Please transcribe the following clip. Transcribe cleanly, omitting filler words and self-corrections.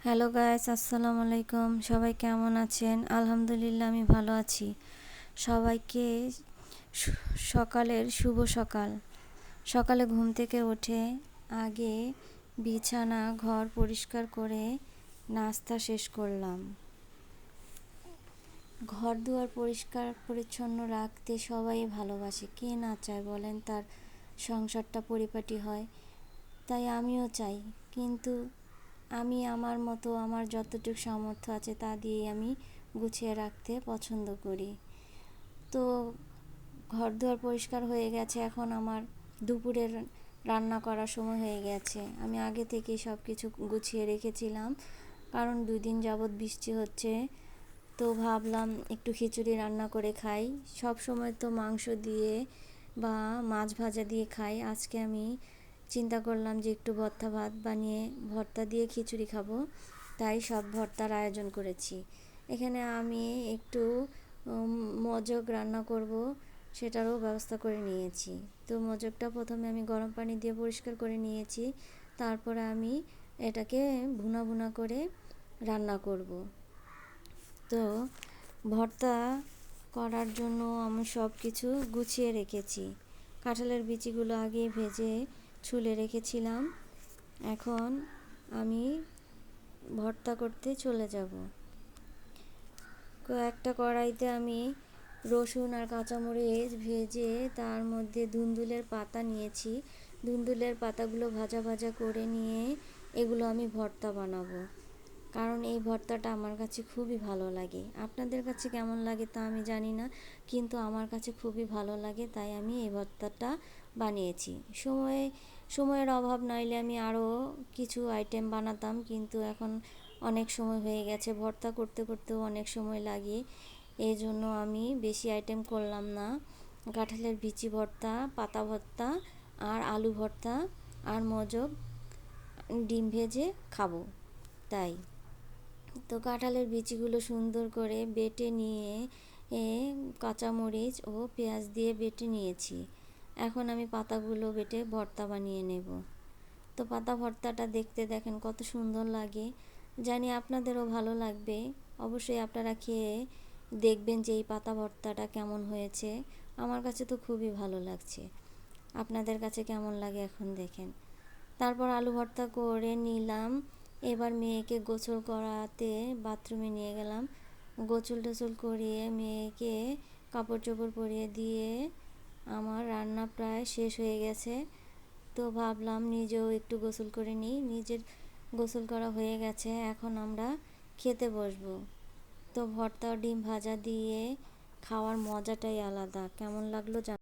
Hello guys, আসসালামু আলাইকুম। সবাই কেমন আছেন? আলহামদুলিল্লাহ, আমি ভালো আছি। সবাইকে সকালের শুভ সকাল। সকালে ঘুম থেকে উঠে আগে বিছানা ঘর পরিষ্কার করে নাস্তা শেষ করলাম। ঘর দুয়ার পরিষ্কার পরিচ্ছন্ন রাখতে সবাই ভালোবাসে, কে না চায় বলেন তার সংসারটা পরিপাটি হয়। তাই আমিও চাই, কিন্তু আমি আমার মতো আমার যতটুকু সামর্থ্য আছে তা দিয়েই আমি গুছিয়ে রাখতে পছন্দ করি। তো ঘরদুয়ার পরিষ্কার হয়ে গেছে, এখন আমার দুপুরের রান্না করার সময় হয়ে গেছে। আমি আগে থেকেই সব কিছু গুছিয়ে রেখেছিলাম, কারণ 2 দিন যাবৎ বৃষ্টি হচ্ছে। তো ভাবলাম একটু খিচুড়ি রান্না করে খাই। সব সময় তো মাংস দিয়ে বা মাছ ভাজা দিয়ে খাই। আজকে আমি চিন্তা করলাম যে একটু ভর্তা ভাত বানিয়ে ভর্তা দিয়ে খিচুড়ি খাবো, তাই সব ভর্তার আয়োজন করেছি। এখানে আমি একটু মজক রান্না করব, সেটারও ব্যবস্থা করে নিয়েছি। তো মজকটা প্রথমে আমি গরম পানি দিয়ে পরিষ্কার করে নিয়েছি, তারপরে আমি এটাকে ভুনা ভুনা করে রান্না করব। তো ভর্তা করার জন্য আমি সব কিছু গুছিয়ে রেখেছি। কাঁঠালের বিচিগুলো আগে ভেজে ছুলে রেখেছিলাম। এখন আমি ভর্তা করতে চলে যাব। একটা কড়াইতে আমি রসুন আর কাঁচামরিচ ভেজে তার মধ্যে ধুন্দুলের পাতা নিয়েছি। ধুন্দুলের পাতাগুলো ভাজা ভাজা করে নিয়ে এগুলো আমি ভর্তা বানাবো, কারণ এই ভর্তাটা আমার কাছে খুবই ভালো লাগে। আপনাদের কাছে কেমন লাগে তা আমি জানি না, কিন্তু আমার কাছে খুবই ভালো লাগে, তাই আমি এই ভর্তাটা বানিয়েছি। সময়ের অভাব নইলে আমি আরও কিছু আইটেম বানাতাম, কিন্তু এখন অনেক সময় হয়ে গেছে, ভর্তা করতে করতেও অনেক সময় লাগে। এই জন্য আমি বেশি আইটেম করলাম না। কাঁঠালের বিচি ভর্তা, পাতা ভর্তা আর আলু ভর্তা আর মজক ডিম ভেজে খাবো, তাই। তো কাঁঠালের বিচিগুলো সুন্দর করে বেটে নিয়ে কাঁচামরিচ ও পেঁয়াজ দিয়ে বেটে নিয়েছি। এখন আমি পাতাগুলো বেটে ভর্তা বানিয়ে নেব। তো পাতা ভর্তাটা দেখতে দেখেন কত সুন্দর লাগে, জানি আপনাদেরও ভালো লাগবে। অবশ্যই আপনারা খেয়ে দেখবেন যে এই পাতা ভর্তাটা কেমন হয়েছে। আমার কাছে তো খুবই ভালো লাগছে, আপনাদের কাছে কেমন লাগে এখন দেখেন। তারপর আলু ভর্তা করে নিলাম। এবার মেয়েকে গোসল করাতে বাথরুমে নিয়ে গেলাম। গোসল টোসল করিয়ে মেয়েকে কাপড় চোপড় পরিয়ে দিয়ে আমার রান্না প্রায় শেষ হয়ে গেছে। তো ভাবলাম নিজেও একটু গোসল করে নিই। নিজের গোসল করা হয়ে গেছে, এখন আমরা খেতে বসবো। তো ভর্তা ডিম ভাজা দিয়ে খাওয়ার মজাটাই আলাদা। কেমন লাগলো